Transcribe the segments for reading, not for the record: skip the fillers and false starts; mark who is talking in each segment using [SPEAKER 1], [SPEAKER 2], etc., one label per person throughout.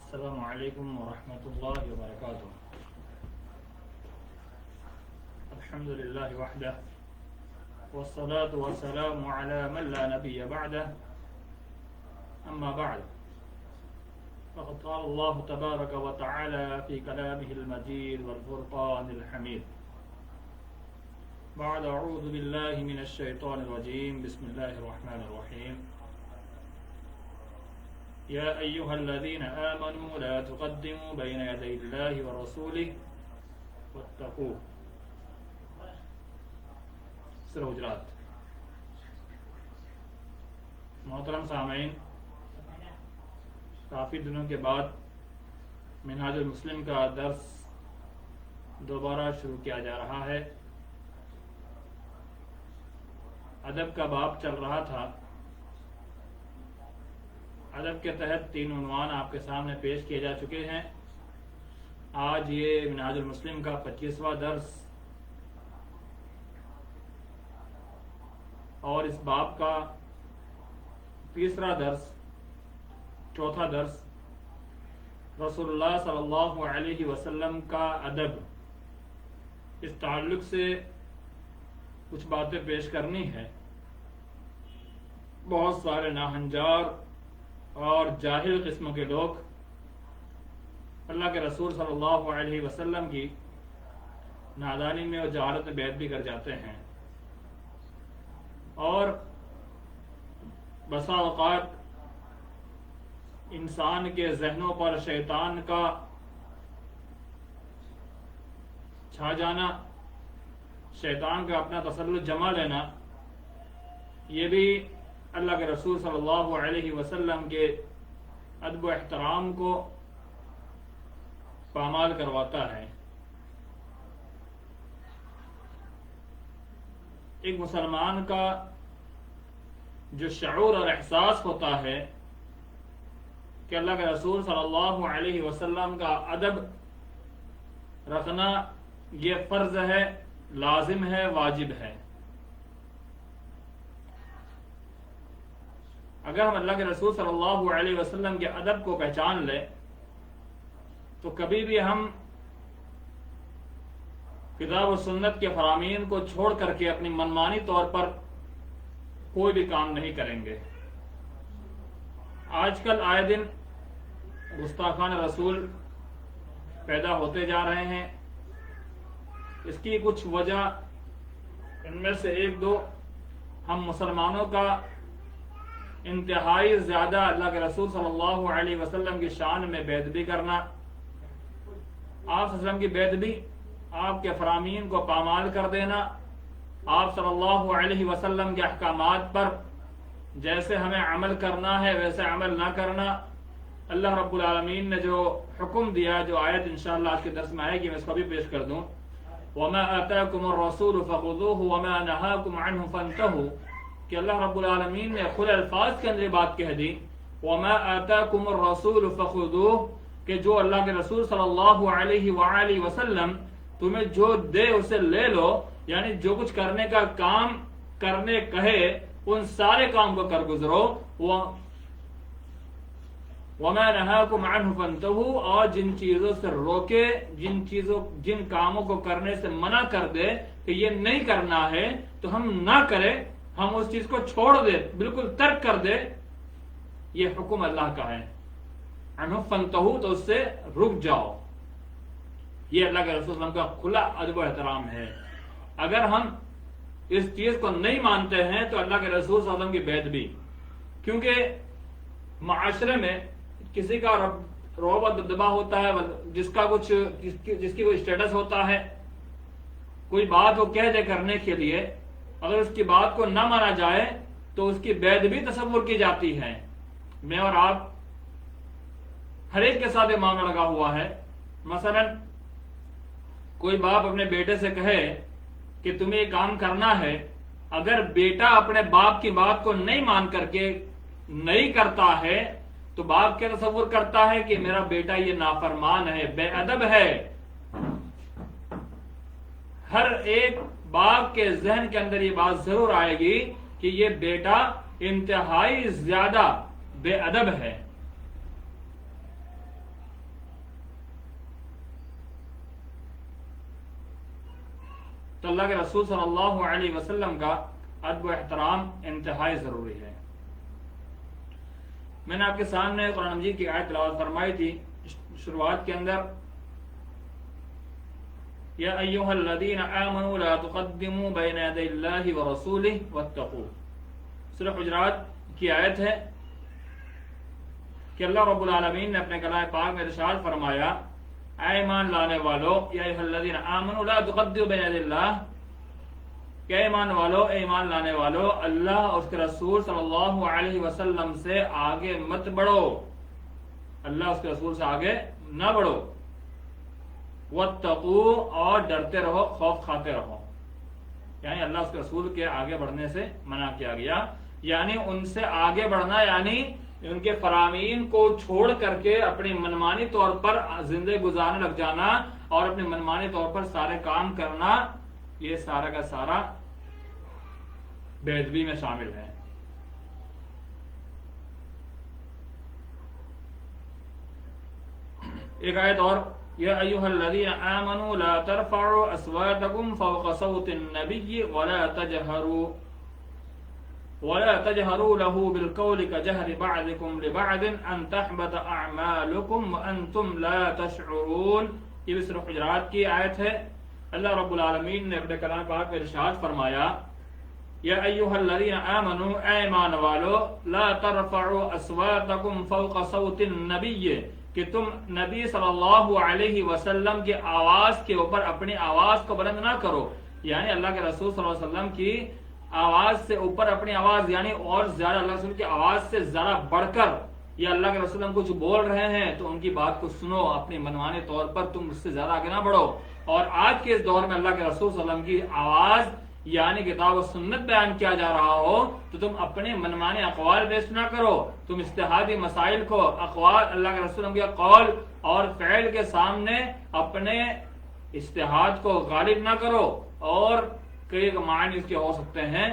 [SPEAKER 1] السلام علیکم ورحمۃ اللہ وبرکاتہ. الحمد للہ وحدہ والصلاة والسلام علی من لا نبی بعدہ. اما بعد فقد قال اللہ تبارک وتعالی فی کلامہ المجید والفرقان الحمید. بعد اعوذ باللہ من الشیطان الرجیم. بسم اللہ الرحمن الرحیم. یا ایہا الذین آمنوا لا تقدموا بین یدی اللہ ورسولہ واتقوہ. سورہ حجرات. محترم سامعین، کافی دنوں کے بعد منہاج المسلم کا درس دوبارہ شروع کیا جا رہا ہے. ادب کا باب چل رہا تھا. ادب کے تحت 3 عنوان آپ کے سامنے پیش کیے جا چکے ہیں. آج یہ منہاج المسلم کا 25واں درس اور اس باب کا تیسرا درس، چوتھا درس. رسول اللہ صلی اللہ علیہ وسلم کا ادب، اس تعلق سے کچھ باتیں پیش کرنی ہے. بہت سارے ناہنجار اور جاہل قسم کے لوگ اللہ کے رسول صلی اللہ علیہ وسلم کی نادانی میں اور جہالت میں بیعت بھی کر جاتے ہیں، اور بسا اوقات انسان کے ذہنوں پر شیطان کا چھا جانا، شیطان کا اپنا تسلط جما لینا، یہ بھی اللہ کے رسول صلی اللہ علیہ وسلم کے ادب و احترام کو پامال کرواتا ہے. ایک مسلمان کا جو شعور اور احساس ہوتا ہے کہ اللہ کے رسول صلی اللہ علیہ وسلم کا ادب رکھنا یہ فرض ہے، لازم ہے، واجب ہے. اگر ہم اللہ کے رسول صلی اللہ علیہ وسلم کے ادب کو پہچان لیں تو کبھی بھی ہم کتاب و سنت کے فرامین کو چھوڑ کر کے اپنی منمانی طور پر کوئی بھی کام نہیں کریں گے. آج کل آئے دن گستاخان رسول پیدا ہوتے جا رہے ہیں. اس کی کچھ وجہ، ان میں سے 1-2 ہم مسلمانوں کا انتہائی زیادہ اللہ کے رسول صلی اللہ علیہ وسلم کی شان میں بے ادبی کرنا، آپ صلی اللہ علیہ وسلم کی بے ادبی، آپ کے فرامین کو پامال کر دینا، آپ صلی اللہ علیہ وسلم کے احکامات پر جیسے ہمیں عمل کرنا ہے ویسے عمل نہ کرنا. اللہ رب العالمین نے جو حکم دیا، جو آیت انشاءاللہ آج کے درس میں آئے گی، میں اس کو بھی پیش کر دوں. وَمَا آتَاكُمُ الرَّسُولُ فَخُذُوهُ وَمَا نَهَاكُمْ عَنْهُ فَانْتَهُوا، کہ اللہ رب العالمین نے کھلے الفاظ کے اندر بات کہہ دی، وَمَا آتَاكُمُ الرَّسُولُ فَخُذُوهُ، کہ جو اللہ کے رسول صلی اللہ علیہ وآلہ وسلم تمہیں جو دے اسے لے لو. یعنی جو کچھ کرنے کا کام کرنے کہے ان سارے کام کو کر گزرو. وَمَا نَهَاكُمْ عَنْهُ فَانْتَهُوا، اور جن چیزوں سے روکے، جن کاموں کو کرنے سے منع کر دے کہ یہ نہیں کرنا ہے تو ہم نہ کریں، ہم اس چیز کو چھوڑ دے، بالکل ترک کر دے. یہ حکم اللہ کا ہے. عنہ فانتہو، تو اس سے رک جاؤ. یہ اللہ کے رسول صلی اللہ علیہ وسلم کا کھلا ادب و احترام ہے. اگر ہم اس چیز کو نہیں مانتے ہیں تو اللہ کے رسول صلی اللہ علیہ وسلم کی بے ادبی. کیونکہ معاشرے میں کسی کا رعب و دبدبہ ہوتا ہے، جس کی کوئی اسٹیٹس ہوتا ہے، کوئی بات وہ کہہ دے کرنے کے لیے، اگر اس کی بات کو نہ مانا جائے تو اس کی بے ادبی تصور کی جاتی ہے. میں اور آپ ہر ایک کے ساتھ یہ معاملہ لگا ہوا ہے. مثلا کوئی باپ اپنے بیٹے سے کہے کہ تمہیں یہ کام کرنا ہے، اگر بیٹا اپنے باپ کی بات کو نہیں مان کر کے نہیں کرتا ہے تو باپ کیا تصور کرتا ہے کہ میرا بیٹا یہ نافرمان ہے، بے ادب ہے. ہر ایک باپ کے ذہن کے اندر یہ بات ضرور آئے گی کہ یہ بیٹا انتہائی زیادہ بے ادب ہے. تو اللہ کے رسول صلی اللہ علیہ وسلم کا ادب و احترام انتہائی ضروری ہے. میں نے آپ کے سامنے قرآن مجید کی آیت تلاوت فرمائی تھی شروعات کے اندر، یا ایھا الذین آمنوا لا تقدموا بین یدی اللہ ورسولہ واتقوا. سورہ حجرات کی آیت ہے کہ اللہ رب العالمین نے اپنے کلام پاک میں ارشاد فرمایا، اے ایمان لانے والو، یا ایھا الذین آمنوا لا تقدموا بین یدی اللہ، کہ ایمان والو، ایمان لانے والو، اللہ اور اس کے رسول صلی اللہ علیہ وسلم سے آگے مت بڑھو، اللہ اس کے رسول سے آگے نہ بڑھو. واتقوا، اور ڈرتے رہو، خوف کھاتے رہو. یعنی اللہ اس کے رسول کے آگے بڑھنے سے منع کیا گیا، یعنی ان سے آگے بڑھنا، یعنی ان کے فرامین کو چھوڑ کر کے اپنی منمانی طور پر زندگی گزارنے لگ جانا اور اپنی منمانی طور پر سارے کام کرنا، یہ سارا کا سارا بے ادبی میں شامل ہے. ایک آیت اور، یا ایھا الذین آمنوا لا ترفعوا اصواتکم فوق صوت النبی ولا تجهروا له بالقول كجهر بعضكم لبعض ان تحبط اعمالكم وانتم لا تشعرون. یہ بھی سورہ حجرات کی آیت ہے. اللہ رب العالمین نے اپنے کلام پاک میں ارشاد فرمایا، یا ایھا الذین آمنوا، اے ایمان والو، لا ترفعوا اصواتکم فوق صوت النبی، کہ تم نبی صلی اللہ علیہ وسلم کی آواز کے اوپر اپنی آواز کو بلند نہ کرو. یعنی اللہ کے رسول صلی اللہ علیہ وسلم کی آواز سے اوپر اپنی آواز، یعنی اور زیادہ اللہ کے رسول کی آواز سے زیادہ بڑھ کر، یا اللہ کے رسول ہم کچھ بول رہے ہیں تو ان کی بات کو سنو، اپنی منمانے طور پر تم اس سے زیادہ آگے نہ بڑھو. اور آج کے اس دور میں اللہ کے رسول صلی اللہ علیہ وسلم کی آواز یعنی کتاب و سنت بیان کیا جا رہا ہو تو تم اپنے منمانے اقوال پیش نہ کرو. تم اجتہادی مسائل کو اقوال اللہ کے رسول کے قول اور فعل کے سامنے اپنے اجتہاد کو غالب نہ کرو. اور کئی معنی اس کے ہو سکتے ہیں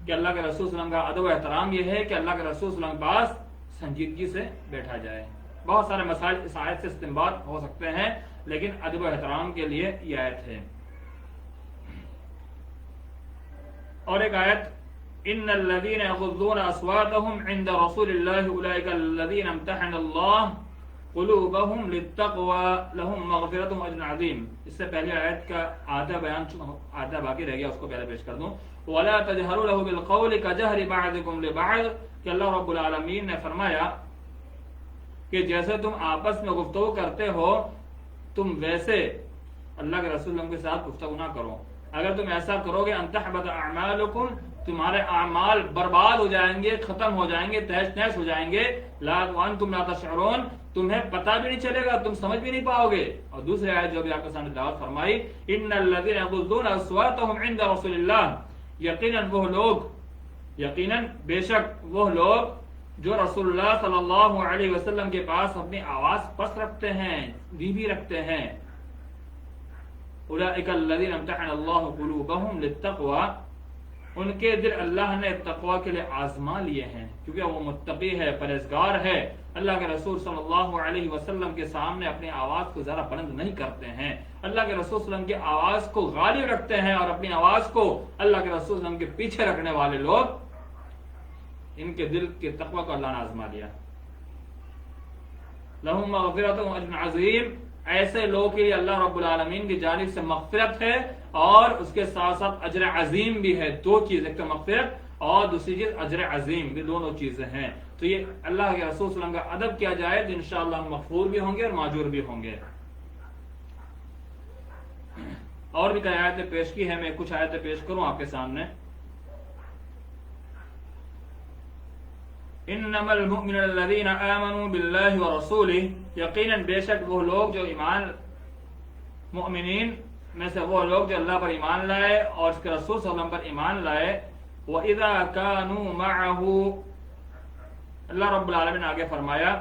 [SPEAKER 1] کہ اللہ کے رسول صلی اللہ علیہ وسلم کا ادب و احترام یہ ہے کہ اللہ کے رسول صلی اللہ علیہ وسلم کے پاس سنجیدگی سے بیٹھا جائے. بہت سارے مسائل اس آیت سے استنباط ہو سکتے ہیں، لیکن ادب و احترام کے لیے یہ آیت ہے. اور ایک آیت، ان الذين يغضون اصواتهم عند رسول الله اولئك الذين امتحن الله قلوبهم للتقوى لهم مغفرة واجر عظيم. اس سے پہلے آیت کا آدھا بیان آدھا باقی رہ گیا، اس کو پہلے پیش کر دوں. ولا تجهروا له بالقول كجهر بعضكم لبعض، کہ اللہ رب العالمین نے فرمایا کہ جیسے تم آپس میں گفتگو کرتے ہو تم ویسے اللہ کے رسول کے ساتھ گفتگو نہ کرو. اگر تم ایسا کرو گے ان تحبط اعمالکم، تمہارے اعمال برباد ہو جائیں گے، ختم ہو جائیں گے، تہس نہس ہو جائیں گے. لا وانتم لا تشعرون، تمہیں پتہ بھی نہیں چلے گا، تم سمجھ بھی نہیں پاؤ گے. اور دوسری آیت جو بھی آپ کے سامنے تلاوت فرمائی، ان الذين يغضون اصواتهم عند رسول الله، یقیناً بے شک وہ لوگ جو رسول اللہ صلی اللہ علیہ وسلم کے پاس اپنی آواز پست رکھتے ہیں، دھیمی رکھتے ہیں. اولئک الذین امتحن اللہ قلوبہم للتقوی، ان کے دل اللہ نے تقوی کے لیے آزما لیے ہیں کیونکہ وہ متقی ہے، پرہیزگار ہے. اللہ کے رسول صلی اللہ علیہ وسلم کے سامنے اپنی آواز کو ذرا بلند نہیں کرتے ہیں، اللہ کے رسول صلی اللہ علیہ وسلم کی آواز کو غالب رکھتے ہیں، اور اپنی آواز کو اللہ کے رسول صلی اللہ علیہ وسلم کے پیچھے رکھنے والے لوگ، ان کے دل کے تقوی کو اللہ نے آزما لیا. لہم مغفرۃ واجر عظیم، ایسے لوگوں کے لیے اللہ رب العالمین کی جانب سے مغفرت ہے اور اس کے ساتھ ساتھ اجر عظیم بھی ہے. دو چیز، ایک تو مغفرت اور دوسری چیز اجر عظیم، بھی دونوں چیزیں ہیں. تو یہ اللہ کے رسول صلی اللہ علیہ وسلم کا ادب کیا جائے تو انشاءاللہ ہم مغفور بھی ہوں گے اور معجور بھی ہوں گے. اور بھی کئی آیتیں پیش کی ہیں، میں کچھ آیتیں پیش کروں آپ کے سامنے. انما المؤمنون الذين آمنوا بالله ورسوله، یقیناً بے شک وہ لوگ جو ایمان، مؤمنین میں سے وہ لوگ جو اللہ پر ایمان لائے اور اس کے رسول صلی اللہ علیہ وسلم پر ایمان لائے. وَإِذَا كَانُوا مَعَهُ، اللہ رب العالمین نے آگے فرمایا،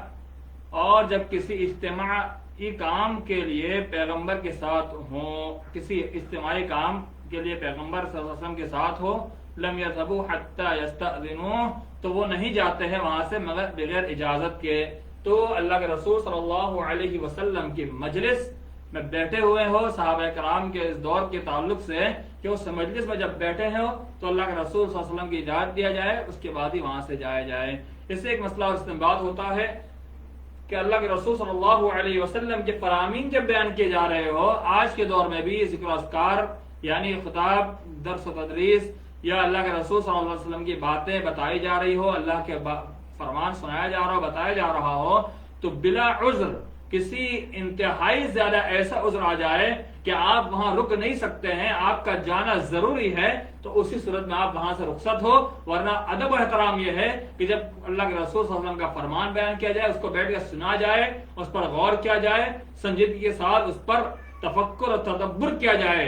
[SPEAKER 1] اور جب کسی اجتماعی کام کے لیے پیغمبر کے ساتھ ہوں، کسی اجتماعی کام کے لیے پیغمبر صلی اللہ علیہ وسلم کے ساتھ ہو، لم يذهبوا حتى يستأذنوه، تو وہ نہیں جاتے ہیں وہاں سے مگر بغیر اجازت کے۔ تو اللہ کے رسول صلی اللہ علیہ وسلم کی مجلس میں بیٹھے ہوئے ہو صحابہ کرام کے اس دور کے تعلق سے کہ اس مجلس میں جب بیٹھے ہو تو اللہ کے رسول صلی اللہ علیہ وسلم کی اجازت دیا جائے، اس کے بعد ہی وہاں سے جایا جائے۔ اس سے ایک مسئلہ استنباط ہوتا ہے کہ اللہ کے رسول صلی اللہ علیہ وسلم کے فرامین جب بیان کیے جا رہے ہو، آج کے دور میں بھی ذکر و اذکار یعنی خطاب، درس و تدریس یا اللہ کے رسول صلی اللہ علیہ وسلم کی باتیں بتائی جا رہی ہو، اللہ کے فرمان سنایا جا رہا ہو، بتایا جا رہا ہو، تو بلا عذر کسی انتہائی زیادہ ایسا عذر آ جائے کہ آپ وہاں رک نہیں سکتے ہیں، آپ کا جانا ضروری ہے، تو اسی صورت میں آپ وہاں سے رخصت ہو۔ ورنہ ادب و احترام یہ ہے کہ جب اللہ کے رسول صلی اللہ علیہ وسلم کا فرمان بیان کیا جائے، اس کو بیٹھ کے سنا جائے، اس پر غور کیا جائے، سنجیدگی کے ساتھ اس پر تفکر اور تدبر کیا جائے،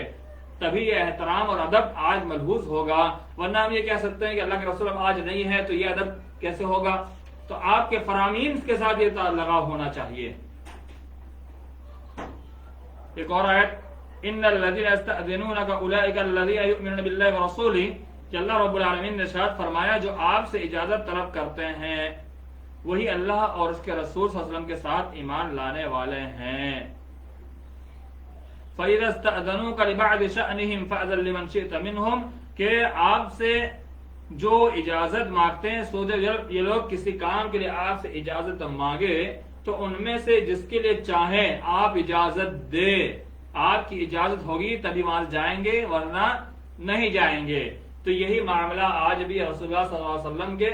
[SPEAKER 1] تبھی یہ احترام اور ادب آج ملحوظ ہوگا۔ ورنہ ہم یہ کہہ سکتے ہیں کہ اللہ کے رسول آج نہیں ہے تو یہ ادب کیسے ہوگا؟ تو آپ کے فرامین کے ساتھ یہ لگاؤ ہونا چاہیے۔ ایک اور آیت، ان الذين يستأذنونك اولئك الذين يؤمنون بالله ورسوله، کہ اللہ رب العالمین نے ارشاد فرمایا جو آپ سے اجازت طلب کرتے ہیں وہی اللہ اور اس کے رسول صلی اللہ علیہ وسلم کے ساتھ ایمان لانے والے ہیں۔ فَإِذَا اسْتَأْذَنُوكَ لِبَعْضِ شَأْنِهِمْ فَأْذَن لِمَنْ شِئْتَ مِنْهُمْ، کہ آپ سے جو اجازت مانگتے ہیں، سو یہ لوگ کسی کام کے لیے آپ سے اجازت مانگے تو ان میں سے جس کے لیے چاہیں آپ اجازت دے، آپ کی اجازت ہوگی تبھی وہاں جائیں گے ورنہ نہیں جائیں گے۔ تو یہی معاملہ آج بھی رسول اللہ صلی اللہ علیہ وسلم کے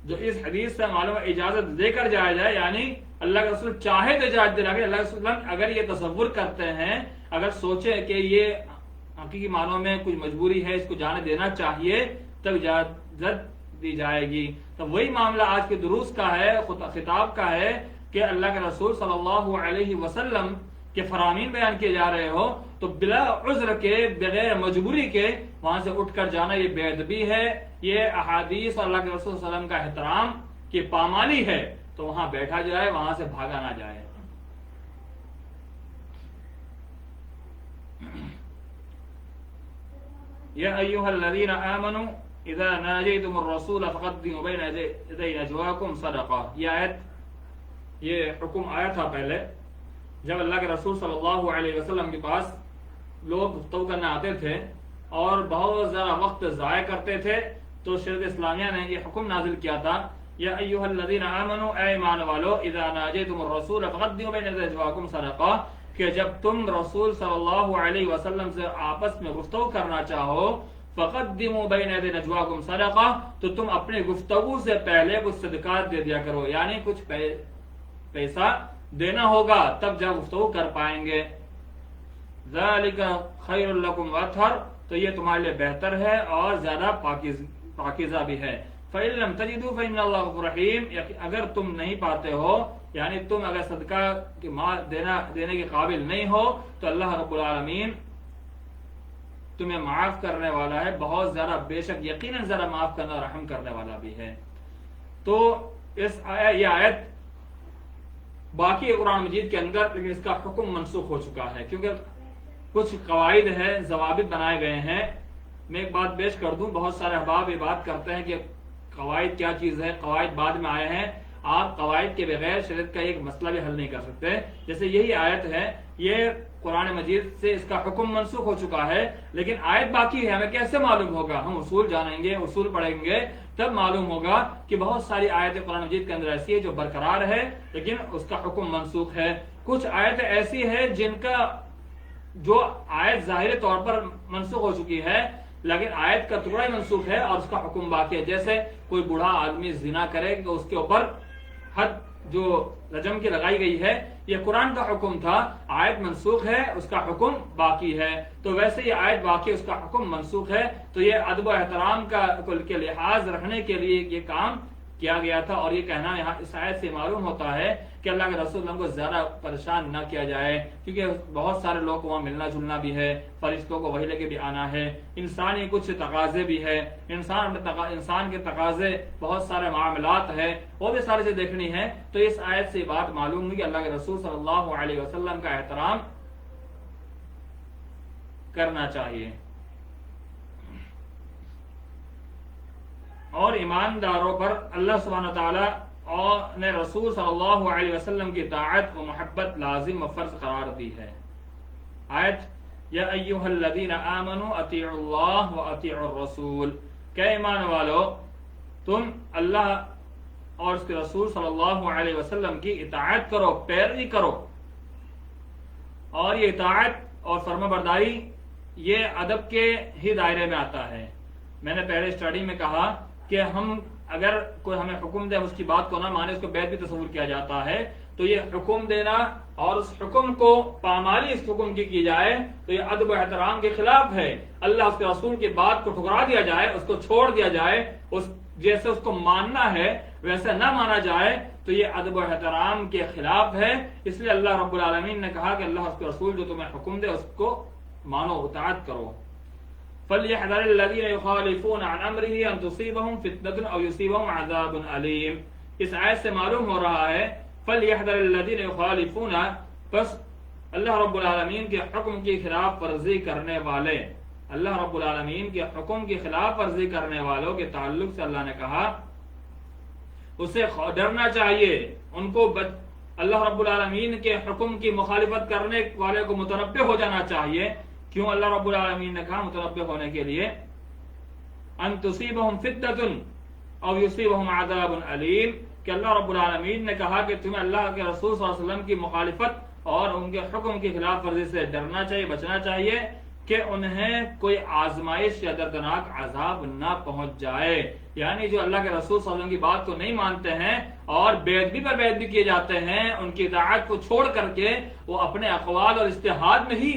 [SPEAKER 1] جو اس حدیث سے معلوم ہے اجازت دے کر جایا جائے، یعنی اللہ کے رسول چاہے تو اجازت دے گا۔ اللہ کے رسول اگر یہ تصور کرتے ہیں، اگر سوچے کہ یہ حقیقی معنوں میں کچھ مجبوری ہے، اس کو جانے دینا چاہیے، تب اجازت دی جائے گی۔ تو وہی معاملہ آج کے دروس کا ہے، خطاب کا ہے کہ اللہ کے رسول صلی اللہ علیہ وسلم کے فرامین بیان کیے جا رہے ہو تو بلا عذر کے، بغیر مجبوری کے وہاں سے اٹھ کر جانا یہ بے ادبی ہے، یہ احادیث اور اللہ کے رسول صلی اللہ علیہ وسلم کا احترام کی پامالی ہے۔ تو وہاں بیٹھا جائے، وہاں سے بھاگا نہ جائے۔ یا ایھا الذین آمنوا اذا ناجیتم الرسول فقدموا بین یدی نجواکم صدقہ، یہ آیت، یہ حکم آیا تھا پہلے جب اللہ کے رسول صلی اللہ علیہ وسلم کے پاس لوگ گفتگو کرنے آتے تھے اور بہت زیادہ وقت ضائع کرتے تھے، تو شریعت اسلامیہ نے یہ حکم نازل کیا تھا، یا ایھا الذین آمنوا، اے ایمان والو، اذا ناجیتم الرسول فقدموا بین یدی نجواکم صدقہ، کہ جب تم رسول صلی اللہ علیہ وسلم سے آپس میں گفتگو کرنا چاہو، فقدموا بین یدی نجواکم صدقہ، تو تم اپنے گفتگو سے پہلے کچھ صدقات دے دیا کرو، یعنی کچھ پیسہ دینا ہوگا تب جب گفتگو کر پائیں گے۔ ذالک خیر لکم واطہر، تو یہ تمہارے لیے بہتر ہے اور زیادہ پاکیزہ بھی ہے۔ فإن لم تجدوا فإن اللہ غفور رحیم، اگر تم نہیں پاتے ہو، یعنی تم اگر صدقہ کی مال دینے کے قابل نہیں ہو تو اللہ رب العالمین تمہیں معاف کرنے والا ہے، بہت زیادہ، بے شک یقیناً زیادہ معاف کرنے اور رحم کرنے والا بھی ہے۔ تو یہ آیت باقی قرآن مجید کے اندر، لیکن اس کا حکم منسوخ ہو چکا ہے کیونکہ کچھ قواعد ہیں، ضوابط بنائے گئے ہیں۔ میں ایک بات پیش کر دوں، بہت سارے احباب یہ بات کرتے ہیں کہ قواعد کیا چیز ہے، قواعد بعد میں آئے ہیں، آپ قواعد کے بغیر شریعت کا ایک مسئلہ بھی حل نہیں کر سکتے۔ جیسے یہی آیت ہے، یہ قرآن مجید سے اس کا حکم منسوخ ہو چکا ہے، لیکن آیت باقی ہے، ہمیں کیسے معلوم ہوگا؟ ہم اصول جانیں گے، اصول پڑھیں گے، تب معلوم ہوگا کہ بہت ساری آیتیں قرآن مجید کے اندر ایسی ہے جو برقرار ہے لیکن اس کا حکم منسوخ ہے۔ کچھ آیتیں ایسی ہے جن کا جو آیت ظاہری طور پر منسوخ ہو چکی ہے لیکن آیت کا ٹکڑا ہی منسوخ ہے اور اس کا حکم باقی ہے۔ جیسے کوئی بوڑھا آدمی زنا کرے تو اس کے اوپر حد جو رجم کی لگائی گئی ہے، یہ قرآن کا حکم تھا، آیت منسوخ ہے، اس کا حکم باقی ہے۔ تو ویسے یہ آیت باقی، اس کا حکم منسوخ ہے، تو یہ ادب و احترام کا کے لحاظ رکھنے کے لیے یہ کام کیا گیا تھا۔ اور یہ کہنا یہاں اس آیت سے معلوم ہوتا ہے کہ اللہ کے رسول کو زیادہ پریشان نہ کیا جائے، کیونکہ بہت سارے لوگ کو وہاں ملنا جلنا بھی ہے، فرشتوں کو وہی لے کے بھی آنا ہے، انسانی کچھ تقاضے بھی ہے، انسان کے تقاضے، بہت سارے معاملات ہیں، وہ بھی سارے سے دیکھنی ہے۔ تو اس آیت سے بات معلوم ہوئی کہ اللہ کے رسول صلی اللہ علیہ وسلم کا احترام کرنا چاہیے۔ ایمانداروں پر اللہ سبحانہ تعالیٰ اور نے رسول صلی اللہ علیہ وسلم کی اطاعت و محبت لازم و فرض قرار دی ہے۔ آیت یا ایھا الذین آمنوا اطیعوا اللہ و اطیعوا الرسول، کہ ایمان والو تم اللہ اور اس کے رسول صلی اللہ علیہ وسلم کی اطاعت کرو، پیروی کرو۔ اور یہ اطاعت اور فرما برداری یہ ادب کے ہی دائرے میں آتا ہے۔ میں نے پہلے اسٹڈی میں کہا کہ ہم اگر کوئی ہمیں حکم دے، اس کی بات کو نہ مانے، اس کو بیعت بھی تصور کیا جاتا ہے، تو یہ حکم دینا اور اس حکم کو پامالی اس حکم کی جائے تو یہ ادب و احترام کے خلاف ہے۔ اللہ اس کے رسول کی بات کو ٹھکرا دیا جائے، اس کو چھوڑ دیا جائے، جیسے اس کو ماننا ہے ویسے نہ مانا جائے تو یہ ادب و احترام کے خلاف ہے۔ اس لیے اللہ رب العالمین نے کہا کہ اللہ اس کے رسول جو تمہیں حکم دے اس کو مانو، اطاعت کرو۔ فَلْيَحْذَرِ الَّذِينَ يُخَالِفُونَ عَنْ أَمْرِهِ أَنْ تُصِيبَهُمْ فِتْنَةٌ أَوْ يُصِيبَهُمْ عَذَابٌ أَلِيمٌ۔ اس آیت سے معلوم ہو رہا ہے فَلْيَحْذَرِ الَّذِينَ يُخَالِفُونَ، بس اللہ رب العالمین کے حکم کی خلاف ورزی کرنے والے، اللہ رب العالمین کے حکم کی خلاف ورزی کرنے والوں کے تعلق سے اللہ نے کہا اسے ڈرنا چاہیے، ان کو اللہ رب العالمین کے حکم کی مخالفت کرنے والے کو متنبہ ہو جانا چاہیے۔ کیوں اللہ رب العالمین نے کہا متنبہ ہونے کے لیے؟ ان تصیبہم فتنۃ او یصیبہم عذاب علیم، کہ اللہ رب العالمین نے کہا کہ تمہیں اللہ کے رسول صلی اللہ علیہ وسلم کی مخالفت اور ان کے حکم کی خلاف ورزی سے ڈرنا چاہیے، بچنا چاہیے کہ انہیں کوئی آزمائش یا دردناک عذاب نہ پہنچ جائے۔ یعنی جو اللہ کے رسول صلی اللہ علیہ وسلم کی بات کو نہیں مانتے ہیں اور بے ادبی پر بے ادبی کیے جاتے ہیں، ان کی اطاعت کو چھوڑ کر کے وہ اپنے اقوال اور اجتہاد میں ہی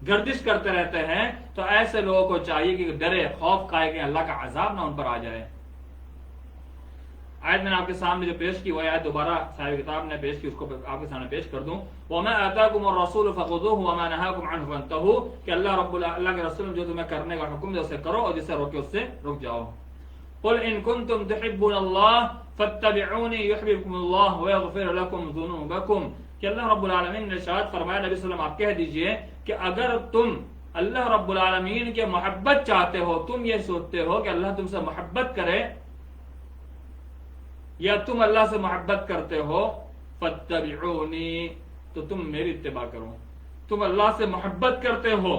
[SPEAKER 1] گردش کرتے رہتے ہیں، تو ایسے لوگوں کو چاہیے کہ ڈرے، خوف کھائے کہ اللہ کا عذاب نہ ان پر آ جائے۔ آیت میں نے آپ کے سامنے جو پیش کی وہ آیت دوبارہ صاحب کتاب نے پیش کی، اس کو آپ کے سامنے پیش کر دوں۔ وَمَا آتَاكُمُ الرَّسُولُ فَخُذُوهُ وَمَا نَهَاكُمْ عَنْهُ فَانْتَهُوا، کہ اللہ کے رسول جو تمہیں کرنے کا حکم دے اسے کرو اور جسے روکے اس سے رک جاؤ۔ قُلْ إِن كُنتُمْ تُحِبُّونَ اللَّهَ فَاتَّبِعُونِي يُحْبِبْكُمُ اللَّهُ وَيَغْفِرْ لَكُمْ ذُنُوبَكُمْ، کہ اللہ رب العالمین نے ارشاد فرمایا نبی صلی اللہ علیہ وسلم آپ کہہ دیجئے کہ اگر تم اللہ رب العالمین کے محبت چاہتے ہو، تم یہ سوچتے ہو کہ اللہ تم سے محبت کرے یا تم اللہ سے محبت کرتے ہو، فَاتَّبِعُونِي، تو تم میری اتباع کرو۔ تم اللہ سے محبت کرتے ہو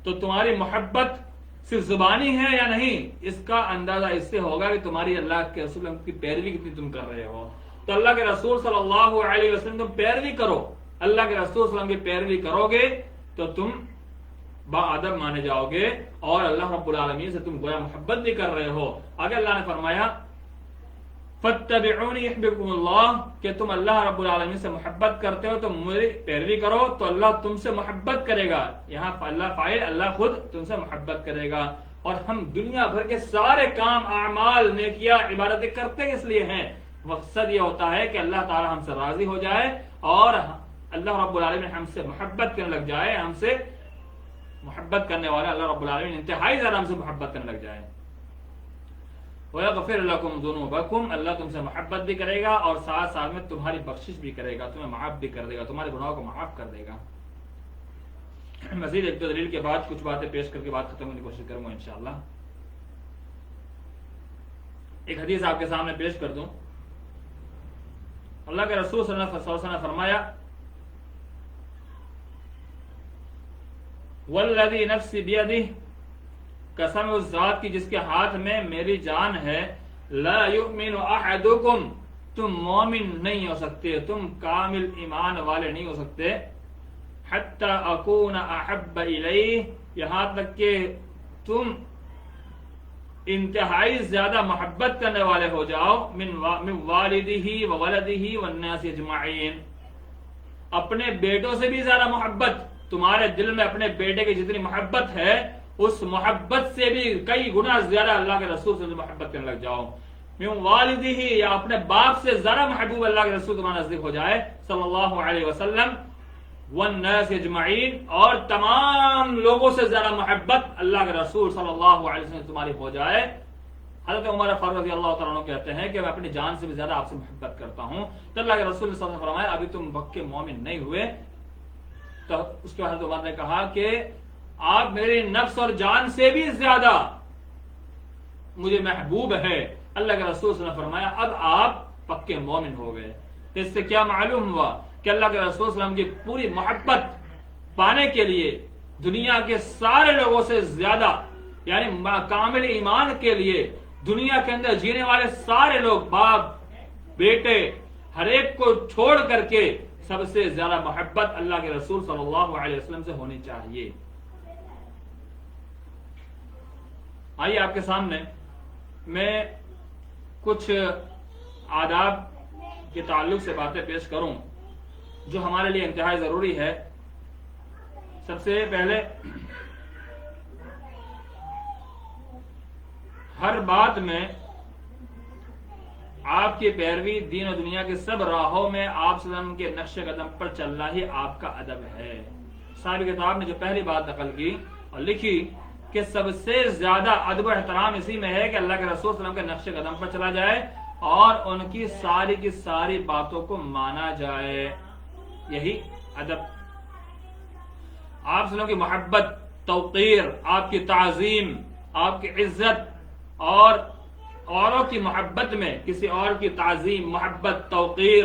[SPEAKER 1] تو تمہاری محبت صرف زبانی ہے یا نہیں، اس کا اندازہ اس سے ہوگا کہ تمہاری اللہ کے رسول کی پیروی کتنی تم کر رہے ہو۔ تو اللہ کے رسول صلی اللہ علیہ وسلم تم پیروی کرو، اللہ کے رسول صلی اللہ علیہ وسلم کی پیروی کرو گے تو تم با ادب مانے جاؤ گے اور اللہ رب العالمین سے تم گویا محبت بھی کر رہے ہو۔ آگے اللہ نے فرمایا فَاتَّبِعُونِي يُحْبِبْكُمُ اللَّهُ، کہ تم اللہ رب العالمین سے محبت کرتے ہو تو میری پیروی کرو تو اللہ تم سے محبت کرے گا۔ یہاں اللہ فاعل، اللہ خود تم سے محبت کرے گا۔ اور ہم دنیا بھر کے سارے کام، اعمال، نیکیاں، عبادتیں کرتے اس لیے ہیں، مقصد یہ ہوتا ہے کہ اللہ تعالی ہم سے راضی ہو جائے اور اللہ رب العالمین ہم سے محبت کرنے لگ جائے، ہم سے محبت کرنے والا اللہ رب العالمین انتہائی زیادہ ہم سے محبت کرنے لگ جائے۔ وَيَغْفِرْ لَكُمْ ذُنُوبَكُمْ، اللہ تم سے محبت بھی کرے گا اور ساتھ ساتھ میں تمہاری بخشش بھی کرے گا، تمہیں معاف بھی کر دے گا، تمہارے گناہوں کو معاف کر دے گا۔ مزید ایک دو دلیل کے بعد کچھ باتیں پیش کر کے بات ختم ہونے کی کوشش کروں گا انشاءاللہ۔ ایک حدیث آپ کے سامنے پیش کر دوں۔ اللہ کے رسول صلی اللہ علیہ وسلم نے فرمایا والذی نفسی بیدہ، قسم اس ذات کی جس کے ہاتھ میں میری جان ہے، لا یؤمن احدکم، تم مومن نہیں ہو سکتے، تم کامل ایمان والے نہیں ہو سکتے، حتی اکون احب الیہ، یہاں تک کہ تم انتہائی زیادہ محبت کرنے والے ہو جاؤ، من والدہ وولدہ والناس اجمعین، اپنے بیٹوں سے بھی زیادہ محبت، تمہارے دل میں اپنے بیٹے کی جتنی محبت ہے اس محبت سے بھی کئی گنا زیادہ اللہ کے رسول سے محبت کرنے لگ جاؤ، من والدہ، یا اپنے باپ سے زیادہ محبوب اللہ کے رسول تمہارا نزدیک ہو جائے صلی اللہ علیہ وسلم، والناس اجمعین، اور تمام لوگوں سے زیادہ محبت اللہ کے رسول صلی اللہ علیہ وسلم تمہاری ہو جائے۔ حضرت عمر فاروق رضی اللہ تعالیٰ عنہ کہتے ہیں کہ میں اپنی جان سے بھی زیادہ آپ سے محبت کرتا ہوں، تو اللہ کے رسول صلی اللہ علیہ وسلم نے فرمایا ابھی تم پکے مومن نہیں ہوئے۔ تو اس کے بعد حضرت عمر نے کہا کہ آپ میری نفس اور جان سے بھی زیادہ مجھے محبوب ہے، اللہ کے رسول صلی اللہ علیہ وسلم نے فرمایا اب آپ پکے مومن ہو گئے. تو اس سے کیا معلوم ہوا کہ اللہ کے رسول صلی اللہ علیہ وسلم کی پوری محبت پانے کے لیے دنیا کے سارے لوگوں سے زیادہ، یعنی کامل ایمان کے لیے دنیا کے اندر جینے والے سارے لوگ، باپ بیٹے ہر ایک کو چھوڑ کر کے سب سے زیادہ محبت اللہ کے رسول صلی اللہ علیہ وسلم سے ہونی چاہیے. آئیے آپ کے سامنے میں کچھ آداب کے تعلق سے باتیں پیش کروں جو ہمارے لیے انتہائی ضروری ہے. سب سے پہلے ہر بات میں آپ کی پیروی دین و دنیا کے سب راہوں میں آپ صلی اللہ علیہ وسلم کے نقش قدم پر چلنا ہی آپ کا ادب ہے. صاحب کتاب نے جو پہلی بات نقل کی اور لکھی کہ سب سے زیادہ ادب و احترام اسی میں ہے کہ اللہ کے رسول صلی اللہ علیہ وسلم کے نقش قدم پر چلا جائے اور ان کی ساری باتوں کو مانا جائے. یہی ادب. آپ صلی اللہ علیہ وسلم کی محبت، توقیر، آپ کی تعظیم، آپ کی عزت اور اوروں کی محبت میں کسی اور کی تعظیم، محبت، توقیر،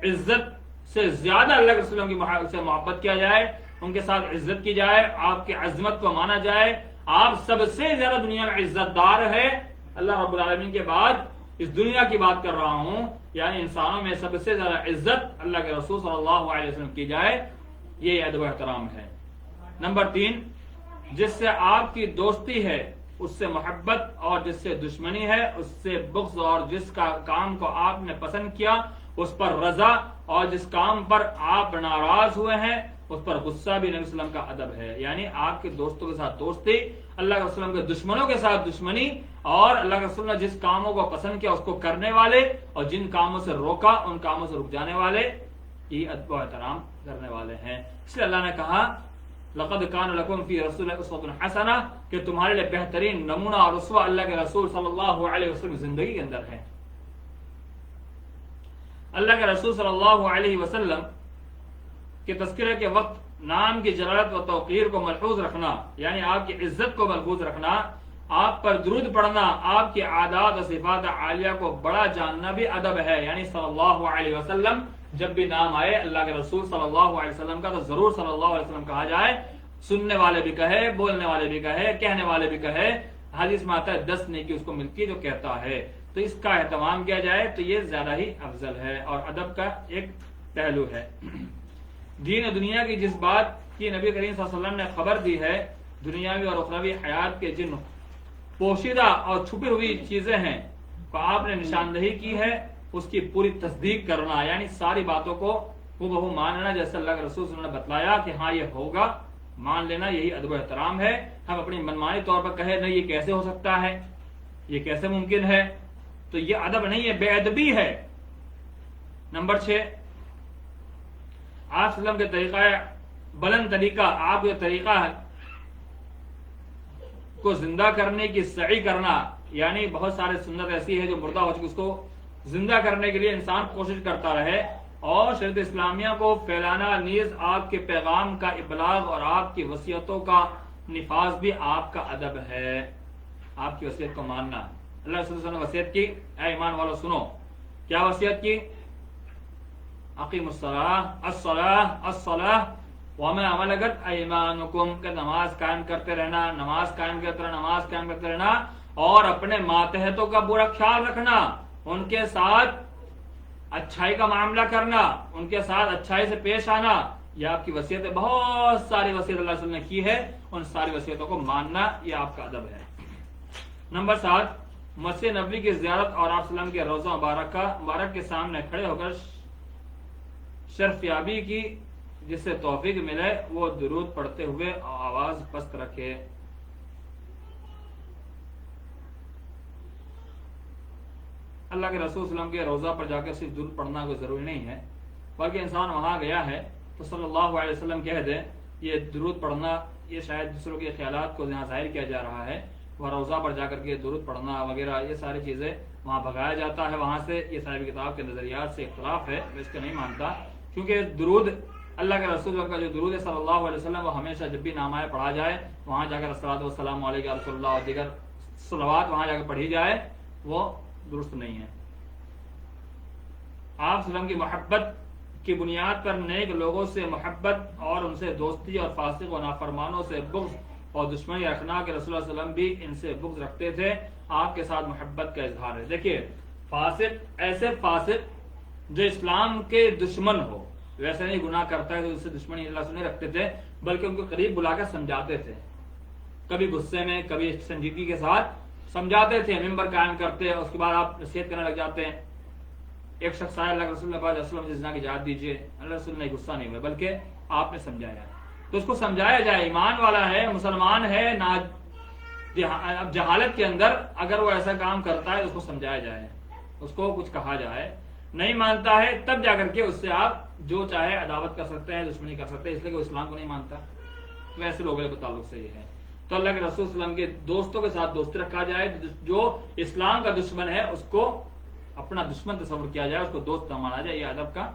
[SPEAKER 1] عزت سے زیادہ اللہ کے رسول کی سے محبت کیا جائے، ان کے ساتھ عزت کی جائے، آپ کی عظمت کو مانا جائے. آپ سب سے زیادہ دنیا میں عزت دار ہے اللہ رب العالمین کے بعد. اس دنیا کی بات کر رہا ہوں، یعنی انسانوں میں سب سے زیادہ عزت اللہ کے رسول صلی اللہ علیہ وسلم کی جائے. یہ ادب و احترام ہے. نمبر 3، جس سے آپ کی دوستی ہے اس سے محبت، اور جس سے دشمنی ہے اس سے بغض، اور جس کا کام کو آپ نے پسند کیا اس پر رضا، اور جس کام پر آپ ناراض ہوئے ہیں اس پر غصہ بھی نبی صلی اللہ علیہ وسلم کا ادب ہے. یعنی آپ کے دوستوں کے ساتھ دوستی، اللہ کے رسول کے دشمنوں کے ساتھ دشمنی، اور اللہ کے رسول نے جس کاموں کو پسند کیا اس کو کرنے والے، اور جن کاموں سے روکا ان کاموں سے رک جانے والے، یہ ادب و احترام کرنے والے ہیں. اس لیے اللہ نے کہا لقد کان لکم فی رسول اللہ اسوۃ حسنہ، کہ تمہارے لیے بہترین نمونہ اور اسوہ اللہ کے رسول صلی اللہ علیہ وسلم کی زندگی کے اندر ہے. اللہ کے رسول صلی اللہ علیہ وسلم کے تذکرے کے وقت نام کی جلالت و توقیر کو ملحوظ رکھنا، یعنی آپ کی عزت کو ملحوظ رکھنا، آپ پر درود پڑھنا، آپ کی عادات و صفات عالیہ کو بڑا جاننا بھی ادب ہے. یعنی صلی اللہ علیہ وسلم جب بھی نام آئے اللہ کے رسول صلی اللہ علیہ وسلم کا تو ضرور صلی اللہ علیہ وسلم کہا جائے. سننے والے بھی کہے، بولنے والے بھی کہے، کہنے والے بھی کہے. حدیث میں آتا ہے 10 نیکی اس کو ملتی ہے جو کہتا ہے. تو اس کا اہتمام کیا جائے تو یہ زیادہ ہی افضل ہے اور ادب کا ایک پہلو ہے. دین و دنیا کی جس بات کی نبی کریم صلی اللہ علیہ وسلم نے خبر دی ہے، دنیاوی اور اخروی حیات کے جن پوشیدہ اور چھپی ہوئی چیزیں ہیں تو آپ نے نشاندہی کی ہے، اس کی پوری تصدیق کرنا، یعنی ساری باتوں کو بہو ماننا جیسے اللہ کے رسول صلی اللہ علیہ وسلم نے بتلایا کہ ہاں یہ ہوگا، مان لینا. یہی ادب و احترام ہے. ہم اپنی منمانی طور پر کہے نہیں یہ کیسے ہو سکتا ہے، یہ کیسے ممکن ہے، تو یہ ادب نہیں ہے، بے ادبی ہے. نمبر 6، آپ صلی اللہ علیہ وسلم کے طریقہ بلند طریقہ، آپ کے طریقہ کو زندہ کرنے کی سعی کرنا، یعنی بہت سارے سنت ایسی ہے جو مردہ ہو چکی، اس کو زندہ کرنے کے لیے انسان کوشش کرتا رہے، اور شریعت اسلامیہ کو پھیلانا، نیز آپ کے پیغام کا ابلاغ اور آپ کی وصیتوں کا نفاذ بھی آپ کا ادب ہے. آپ کی وصیت کو ماننا. اللہ رسول صلی اللہ علیہ وسلم نے وصیت کی، اے ایمان والو سنو. کیا وصیت کی؟ اقیم الصلاۃ الصلاۃ الصلاۃ وما ملکت ایمانکم، کہ نماز قائم کرتے رہنا، نماز قائم کرتے رہنا، نماز قائم کرتے رہنا، اور اپنے ماتحتوں کا پورا خیال رکھنا، ان کے ساتھ اچھائی کا معاملہ کرنا، ان کے ساتھ اچھائی سے پیش آنا. یہ آپ کی وصیت ہے. بہت ساری وصیت اللہ رسول نے کی ہے، ان ساری وصیتوں کو ماننا یہ آپ کا ادب ہے. نمبر 7، مسجد نبوی کی زیارت اور آپ صلی اللہ علیہ وسلم کے روضہ مبارک کے سامنے کھڑے ہو کر شرف یابی کی، جس سے توفیق ملے وہ درود پڑھتے ہوئے آواز پست رکھے. اللہ کے رسول صلی اللہ علیہ وسلم کے روضہ پر جا کے صرف درود پڑھنا کوئی ضروری نہیں ہے، بلکہ انسان وہاں گیا ہے تو صلی اللہ علیہ وسلم کہہ دے. یہ درود پڑھنا یہ شاید دوسروں کے خیالات کو یہاں ظاہر کیا جا رہا ہے، وہ روضہ پر جا کر کے درود پڑھنا وغیرہ یہ ساری چیزیں وہاں بھگایا جاتا ہے. وہاں سے یہ صاحب کتاب کے نظریات سے اختلاف ہے، میں اس کو نہیں مانتا، کیونکہ درود اللہ کے رسول کا جو درود ہے صلی اللہ علیہ وسلم وہ ہمیشہ جب بھی نام آئے پڑھا جائے، وہاں جا کر الصلاۃ والسلام علیک یا رسول اللہ اور دیگر صلوات وہاں جا کے پڑھی جائے، وہ درست نہیں ہے. آپ صلی اللہ علیہ وسلم کی محبت کی بنیاد پر نیک لوگوں سے محبت اور ان سے دوستی اور فاسق و نافرمانوں سے بغض اور دشمنی رکھنا کہ رسول اللہ صلی اللہ علیہ وسلم بھی ان سے بغض رکھتے تھے آپ کے ساتھ محبت کا اظہار ہے. دیکھیے فاسق ایسے فاسق جو اسلام کے دشمن ہو، ویسے نہیں گناہ کرتا ہے تو اس سے دشمنی اللہ سے نہیں رکھتے تھے، بلکہ ان کو قریب بلا کر سمجھاتے تھے، کبھی غصے میں کبھی سنجیدگی کے ساتھ سمجھاتے تھے، ممبر قائم کرتے، اس کے بعد آپ نصیحت کرنے لگ جاتے ہیں. ایک شخص آیا اللہ کے رسول اللہ علیہ وسلم زنا کی اجازت دیجیے، اللہ رسول نے غصہ نہیں ہوا بلکہ آپ نے سمجھایا، تو اس کو سمجھایا جائے. ایمان والا ہے، مسلمان ہے، اب جہالت کے اندر اگر وہ ایسا کام کرتا ہے تو اس کو سمجھایا جائے، اس کو کچھ کہا جائے. نہیں مانتا ہے تب جا کر کے اس سے آپ جو چاہے عداوت کر سکتے ہیں، دشمنی کر سکتے ہیں، اس لیے کہ وہ اسلام کو نہیں مانتا. تو ایسے لوگوں کے تعلق سے یہ ہے. تو اللہ کے رسول صلی اللہ علیہ وسلم کے دوستوں کے ساتھ دوستی رکھا جائے، جو اسلام کا دشمن ہے اس کو اپنا دشمن تصور کیا جائے، اس کو دوست نہ مانا جائے. یہ ادب کا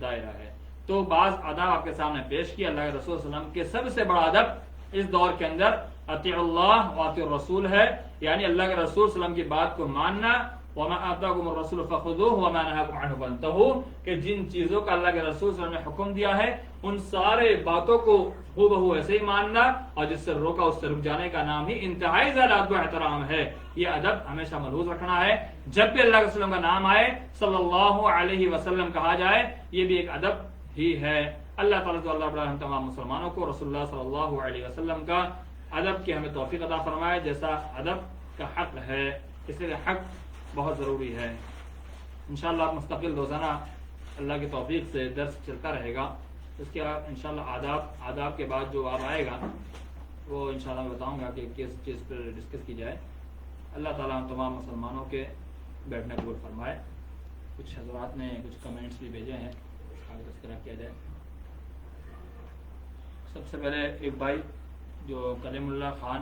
[SPEAKER 1] دائرہ ہے. تو بعض ادب آپ کے سامنے پیش کیا. اللہ کے رسول صلی اللہ علیہ وسلم کے سب سے بڑا ادب اس دور کے اندر اطیع اللہ و اطیع الرسول ہے، یعنی اللہ کے رسول صلی اللہ علیہ وسلم کی بات کو ماننا. وما آتاکم الرسول فخذوہ وما نہاکم عنہ فانتہوا، کہ جن چیزوں کا اللہ کے رسول صلی اللہ علیہ وسلم نے حکم دیا ہے ان سارے باتوں کو ہو بہو ایسے ہی ماننا، اور جس سے روکا اس سے رک جانے کا نام ہی انتہائی زیادہ ادب و احترام ہے. یہ ادب ہمیشہ ملحوظ رکھنا ہے. جب بھی اللہ کے وسلم کا نام آئے، صلی اللہ علیہ وسلم کہا جائے، یہ بھی ایک ادب ہی ہے. اللہ تعالیٰ تو اللہ ہم تمام مسلمانوں کو رسول اللہ صلی اللہ علیہ وسلم کا ادب کی ہمیں توفیق عطا فرمائے، جیسا ادب کا حق ہے. اس لیے حق بہت ضروری ہے. انشاءاللہ مستقل روزانہ اللہ کی توفیق سے درس چلتا رہے گا. اس کے بعد انشاءاللہ آداب کے بعد جو آپ آئے گا وہ انشاءاللہ میں بتاؤں گا کہ کس چیز پر ڈسکس کی جائے. اللہ تعالیٰ ہم تمام مسلمانوں کے بیٹھنے قبول فرمائے. کچھ حضرات نے کچھ کمنٹس بھی بھیجے ہیں، اس کا تذکرہ کیا جائے. سب سے پہلے ایک بھائی جو کلیم اللہ خان،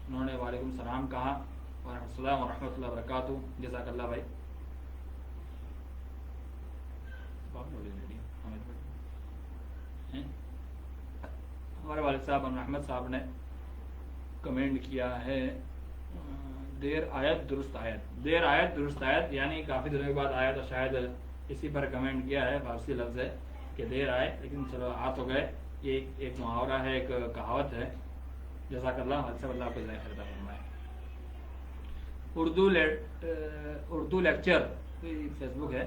[SPEAKER 1] انہوں نے وعلیکم السلام کہا، وعلیکم السلام ورحمۃ اللہ وبرکاتہ. جزاک اللہ بھائی. ہمارے والد صاحب احمد صاحب نے کمنٹ کیا ہے دیر آیت درست آیت. دیر آیت درست آیت یعنی کافی دنوں کے بعد آیا تو شاید اسی پر کمنٹ کیا ہے. فارسی لفظ ہے کہ دیر آئے، لیکن چلو آ تو گئے. یہ ایک محاورہ ہے، ایک کہاوت ہے. جزاک اللہ، والد صاحب اللہ کو ذائقہ عطا فرمائے. اردو لیکچر فیس بک ہے.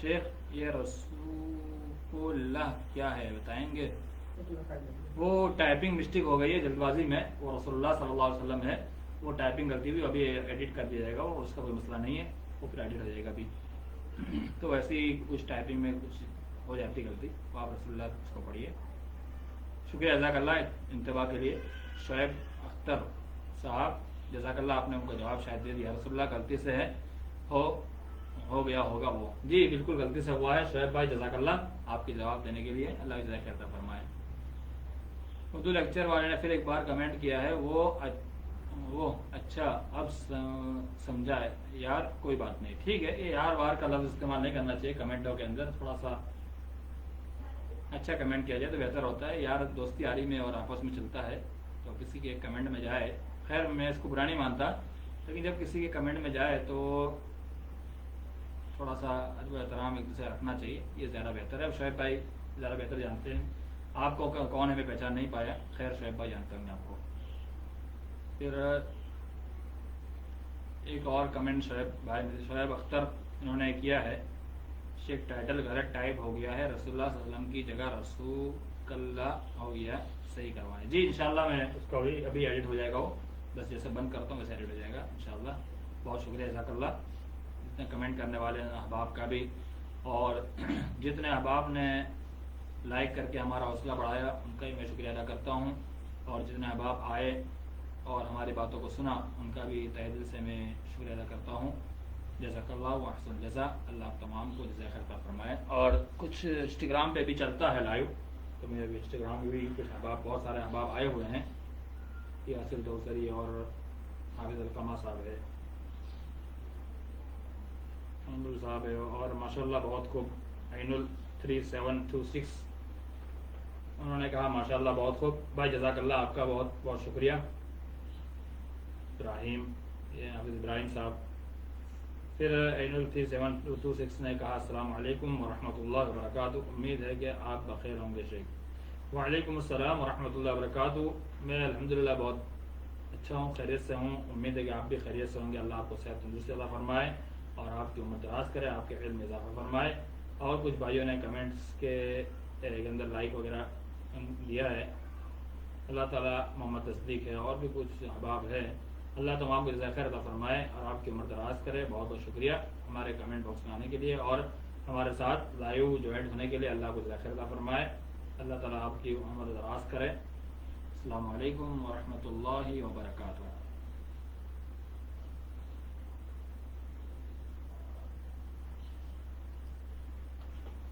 [SPEAKER 1] شیخ یہ رسول اللہ کیا ہے بتائیں گے؟ وہ ٹائپنگ مسٹیک ہو گئی ہے جلد بازی میں. وہ رسول اللہ صلی اللہ علیہ وسلم ہے، وہ ٹائپنگ غلطی ہوئی، ابھی ایڈٹ کر دیا جائے گا. وہ اس کا کوئی مسئلہ نہیں ہے، وہ پھر ایڈٹ ہو جائے گا ابھی. تو ویسے ہی کچھ ٹائپنگ میں کچھ ہو جاتی غلطی. وہ آپ رسول اللہ اس کو پڑھیے. شکریہ جزاک اللہ انتباہ کے لیے. شعیب اختر صاحب جزاک اللہ، آپ نے ان کو جواب شاید دے دیا. رسول اللہ غلطی سے ہے، ہو گیا ہوگا وہ. جی بالکل غلطی سے ہوا ہے. شعیب بھائی جزاک اللہ آپ کے جواب دینے کے لیے، اللہ جزاک عطا فرمائے. اردو لیکچر والے نے پھر ایک بار کمنٹ کیا ہے، وہ اچھا اب سمجھا ہے یار. کوئی بات نہیں، ٹھیک ہے. یہ یار وار کا لفظ استعمال نہیں کرنا چاہیے کمنٹوں کے اندر. تھوڑا سا اچھا کمنٹ کیا جائے تو بہتر ہوتا ہے. یار دوستی یاری میں اور آپس میں چلتا ہے، تو کسی کے کمنٹ میں جائے، خیر میں اس کو برا نہیں مانتا، لیکن جب کسی کے کمنٹ میں جائے تو تھوڑا سا ادب و احترام ایک دوسرے رکھنا چاہیے. یہ زیادہ بہتر ہے. اب شعیب بھائی زیادہ بہتر جانتے ہیں. آپ کو کون ہے میں پہچان نہیں پایا. خیر شعیب بھائی جانتے ہوں گے آپ کو. پھر ایک اور کمنٹ شعیب اختر انہوں نے کیا ہے، شیخ ٹائٹل غلط ٹائپ ہو گیا ہے، رسول اللہ صلی اللہ علیہ وسلم کی جگہ رسول اللہ ہو گیا، صحیح کروائیں. جی انشاءاللہ میں اس کا ابھی ایڈٹ ہو جائے گا. وہ بس جیسے بند کرتا ہوں ویسے ایڈٹ ہو جائے گا انشاءاللہ. بہت شکریہ جزاک اللہ جتنے کمنٹ کرنے والے احباب کا بھی، اور جتنے احباب نے لائک کر کے ہمارا حوصلہ بڑھایا ان کا بھی میں شکریہ ادا کرتا ہوں. اور جتنے احباب آئے اور ہماری باتوں کو سنا ان کا بھی تہہ دل سے میں شکریہ ادا کرتا ہوں. جزاک اللہ و احسن الجزا. اللہ آپ تمام کو جزائے خیر عطا فرمائے. اور کچھ انسٹاگرام پہ بھی چلتا ہے لائیو، تو میرے بھی انسٹاگرام پہ بھی کچھ احباب، بہت سارے احباب آئے ہوئے ہیں. یاسر دوسری اور حافظ القمہ صاحب ہے، صاحب ہے، اور ماشاءاللہ بہت خوب عین 3726 انہوں نے کہا ماشاءاللہ بہت خوب. بھائی جزاک اللہ آپ کا بہت بہت شکریہ. ابراہیم، یہ حافظ ابراہیم صاحب پھر 83726 نے کہا السلام علیکم ورحمۃ اللہ وبرکاتہ، امید ہے کہ آپ بخیر ہوں گے شیخ۔ وعلیکم السلام ورحمۃ اللہ وبرکاتہ، میں الحمدللہ بہت اچھا ہوں، خیریت سے ہوں، امید ہے کہ آپ بھی خیریت سے ہوں گے۔ اللہ آپ کو صحت تندرستی عطا فرمائے اور آپ کی عمر دراز کرے، آپ کے علم میں اضافہ فرمائے۔ اور کچھ بھائیوں نے کمنٹس کے اندر لائک وغیرہ دیا ہے، اللہ تعالیٰ محمد تصدیق ہے اور بھی کچھ احباب ہے، اللہ تمام کو جزائے خیر عطا فرمائے اور آپ کی عمر دراز کرے۔ بہت بہت شکریہ ہمارے کمنٹ باکس میں آنے کے لیے اور ہمارے ساتھ لائیو جوائنٹ ہونے کے لیے، اللہ کو جزائے خیر عطا فرمائے، اللہ تعالیٰ آپ کی عمر دراز کرے۔ السلام علیکم ورحمۃ اللہ وبرکاتہ۔